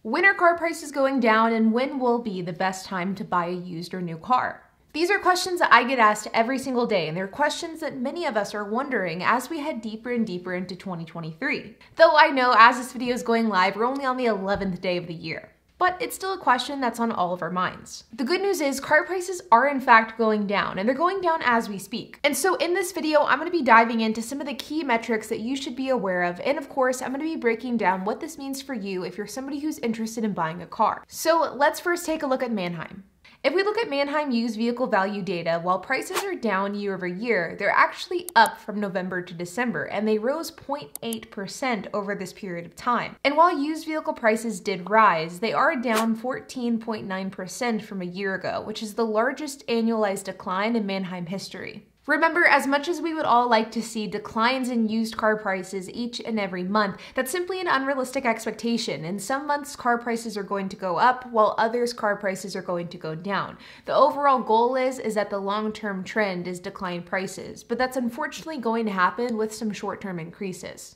When are car prices going down, and when will be the best time to buy a used or new car? These are questions that I get asked every single day, and they're questions that many of us are wondering as we head deeper and deeper into 2023. Though I know as this video is going live, we're only on the 11th day of the year. But it's still a question that's on all of our minds. The good news is car prices are in fact going down, and they're going down as we speak. And so in this video, I'm going to be diving into some of the key metrics that you should be aware of. And of course, I'm going to be breaking down what this means for you if you're somebody who's interested in buying a car. So let's first take a look at Manheim. If we look at Manheim used vehicle value data, while prices are down year over year, they're actually up from November to December, and they rose 0.8% over this period of time. And while used vehicle prices did rise, they are down 14.9% from a year ago, which is the largest annualized decline in Manheim history. Remember, as much as we would all like to see declines in used car prices each and every month, that's simply an unrealistic expectation. In some months, car prices are going to go up, while others, car prices are going to go down. The overall goal is that the long-term trend is decline prices, but that's unfortunately going to happen with some short-term increases.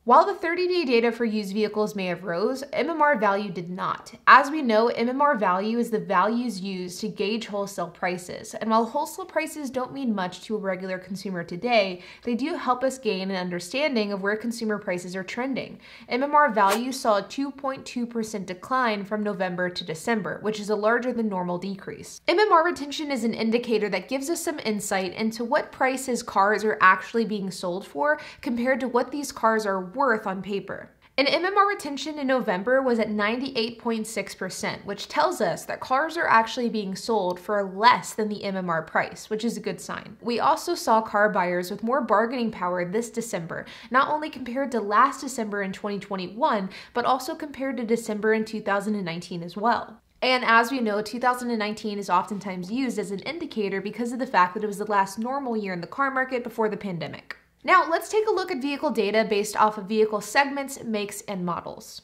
While the 30-day data for used vehicles may have rose, MMR value did not. As we know, MMR value is the values used to gauge wholesale prices. And while wholesale prices don't mean much to a regular consumer today, they do help us gain an understanding of where consumer prices are trending. MMR value saw a 2.2% decline from November to December, which is a larger than normal decrease. MMR retention is an indicator that gives us some insight into what prices cars are actually being sold for compared to what these cars are worth on paper. And MMR retention in November was at 98.6%, which tells us that cars are actually being sold for less than the MMR price, which is a good sign. We also saw car buyers with more bargaining power this December, not only compared to last December in 2021, but also compared to December in 2019 as well. And as we know, 2019 is oftentimes used as an indicator because of the fact that it was the last normal year in the car market before the pandemic. Now let's take a look at vehicle data based off of vehicle segments, makes, and models.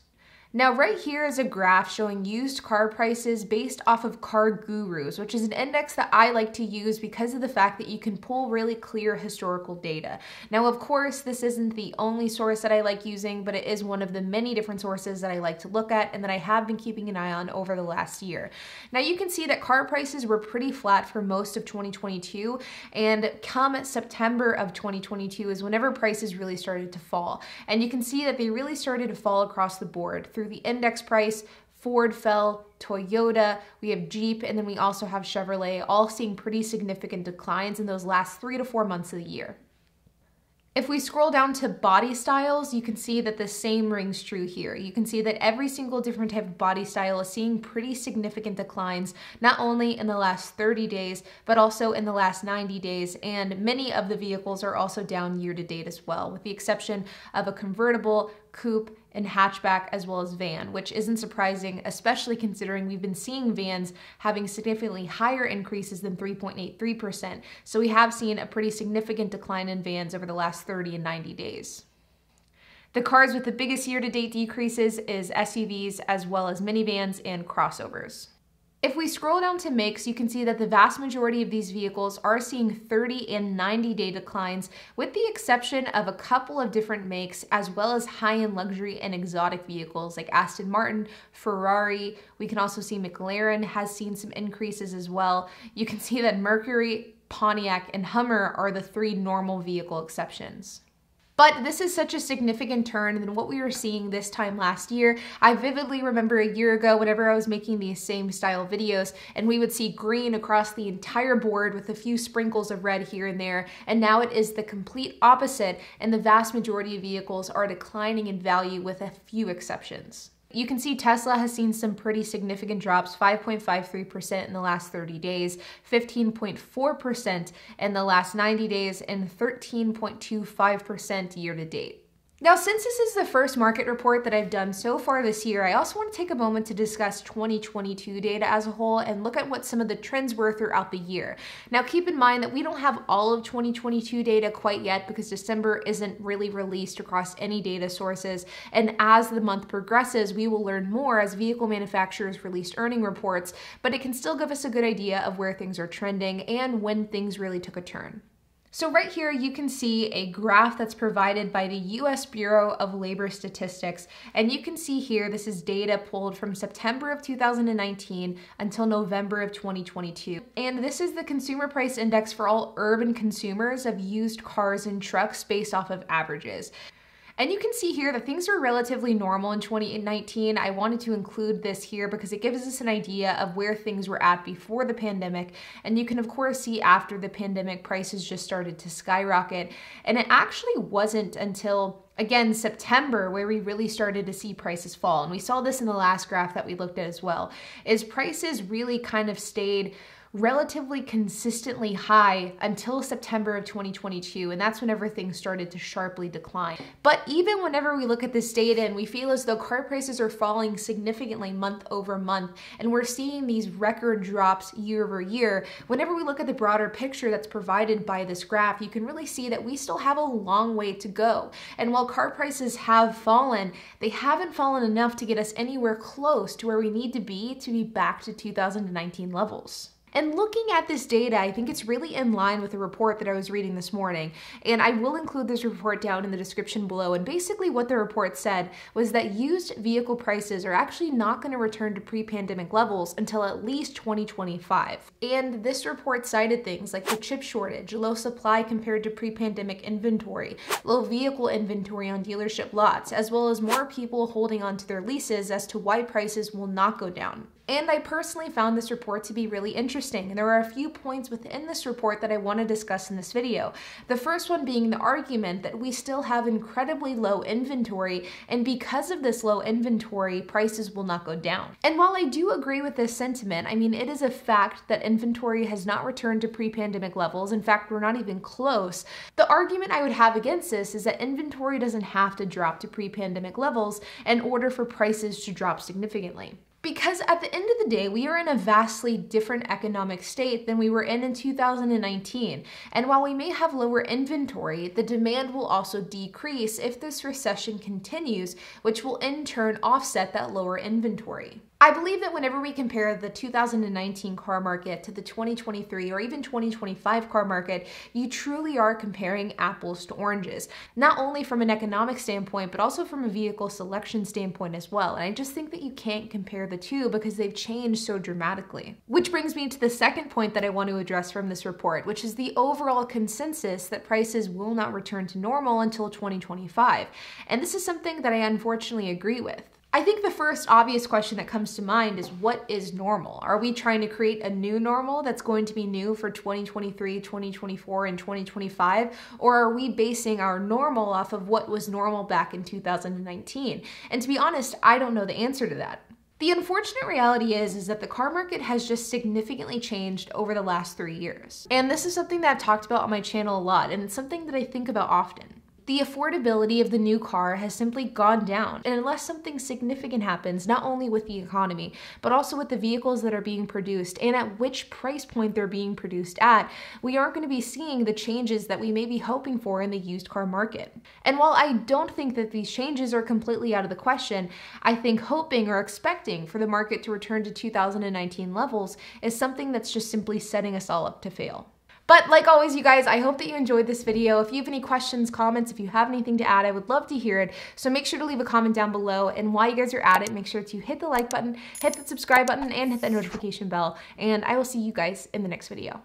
Now right here is a graph showing used car prices based off of Car Gurus, which is an index that I like to use because of the fact that you can pull really clear historical data. Now of course this isn't the only source that I like using, but it is one of the many different sources that I like to look at and that I have been keeping an eye on over the last year. Now you can see that car prices were pretty flat for most of 2022, and come September of 2022 is whenever prices really started to fall. And you can see that they really started to fall across the board. Through the index price, Ford fell, Toyota, we have Jeep, and then we also have Chevrolet, all seeing pretty significant declines in those last 3 to 4 months of the year. If we scroll down to body styles, you can see that the same rings true here. You can see that every single different type of body style is seeing pretty significant declines, not only in the last 30 days, but also in the last 90 days. And many of the vehicles are also down year to date as well, with the exception of a convertible, coupe, and hatchback, as well as van, which isn't surprising, especially considering we've been seeing vans having significantly higher increases than 3.83%. So we have seen a pretty significant decline in vans over the last 30 and 90 days. The cars with the biggest year-to-date decreases is SUVs, as well as minivans and crossovers. If we scroll down to makes, you can see that the vast majority of these vehicles are seeing 30 and 90-day declines, with the exception of a couple of different makes, as well as high-end luxury and exotic vehicles like Aston Martin, Ferrari. We can also see McLaren has seen some increases as well. You can see that Mercury, Pontiac, and Hummer are the 3 normal vehicle exceptions. But this is such a significant turn than what we were seeing this time last year. I vividly remember a year ago whenever I was making these same style videos, and we would see green across the entire board with a few sprinkles of red here and there, and now it is the complete opposite, and the vast majority of vehicles are declining in value with a few exceptions. You can see Tesla has seen some pretty significant drops, 5.53% in the last 30 days, 15.4% in the last 90 days, and 13.25% year to date. Now, since this is the first market report that I've done so far this year, I also want to take a moment to discuss 2022 data as a whole and look at what some of the trends were throughout the year. Now, keep in mind that we don't have all of 2022 data quite yet because December isn't really released across any data sources. And as the month progresses, we will learn more as vehicle manufacturers release earning reports, but it can still give us a good idea of where things are trending and when things really took a turn. So right here, you can see a graph that's provided by the US Bureau of Labor Statistics. And you can see here, this is data pulled from September of 2019 until November of 2022. And this is the consumer price index for all urban consumers of used cars and trucks based off of averages. And you can see here that things are relatively normal in 2019. I wanted to include this here because it gives us an idea of where things were at before the pandemic. And you can of course see after the pandemic, prices just started to skyrocket. And it actually wasn't until, again, September where we really started to see prices fall. And we saw this in the last graph that we looked at as well, is prices really kind of stayed relatively consistently high until September of 2022, and that's whenever things started to sharply decline. But even whenever we look at this data and we feel as though car prices are falling significantly month over month, and we're seeing these record drops year over year, whenever we look at the broader picture that's provided by this graph, you can really see that we still have a long way to go. And while car prices have fallen, they haven't fallen enough to get us anywhere close to where we need to be back to 2019 levels. And looking at this data, I think it's really in line with the report that I was reading this morning. And I will include this report down in the description below. And basically what the report said was that used vehicle prices are actually not going to return to pre-pandemic levels until at least 2025. And this report cited things like the chip shortage, low supply compared to pre-pandemic inventory, low vehicle inventory on dealership lots, as well as more people holding on to their leases as to why prices will not go down. And I personally found this report to be really interesting, and there are a few points within this report that I want to discuss in this video. The first one being the argument that we still have incredibly low inventory, and because of this low inventory, prices will not go down. And while I do agree with this sentiment, I mean, it is a fact that inventory has not returned to pre-pandemic levels. In fact, we're not even close. The argument I would have against this is that inventory doesn't have to drop to pre-pandemic levels in order for prices to drop significantly. Because at the end of the day, we are in a vastly different economic state than we were in 2019. And while we may have lower inventory, the demand will also decrease if this recession continues, which will in turn offset that lower inventory. I believe that whenever we compare the 2019 car market to the 2023 or even 2025 car market, you truly are comparing apples to oranges, not only from an economic standpoint, but also from a vehicle selection standpoint as well. And I just think that you can't compare the two because they've changed so dramatically. Which brings me to the second point that I want to address from this report, which is the overall consensus that prices will not return to normal until 2025. And this is something that I unfortunately agree with. I think the first obvious question that comes to mind is, what is normal? Are we trying to create a new normal that's going to be new for 2023, 2024, and 2025? Or are we basing our normal off of what was normal back in 2019? And to be honest, I don't know the answer to that. The unfortunate reality is that the car market has just significantly changed over the last 3 years. And this is something that I've talked about on my channel a lot, and it's something that I think about often. The affordability of the new car has simply gone down, and unless something significant happens, not only with the economy, but also with the vehicles that are being produced and at which price point they're being produced at, we aren't going to be seeing the changes that we may be hoping for in the used car market. And while I don't think that these changes are completely out of the question, I think hoping or expecting for the market to return to 2019 levels is something that's just simply setting us all up to fail. But like always, you guys, I hope that you enjoyed this video. If you have any questions, comments, if you have anything to add, I would love to hear it. So make sure to leave a comment down below. And while you guys are at it, make sure to hit the like button, hit the subscribe button, and hit that notification bell. And I will see you guys in the next video.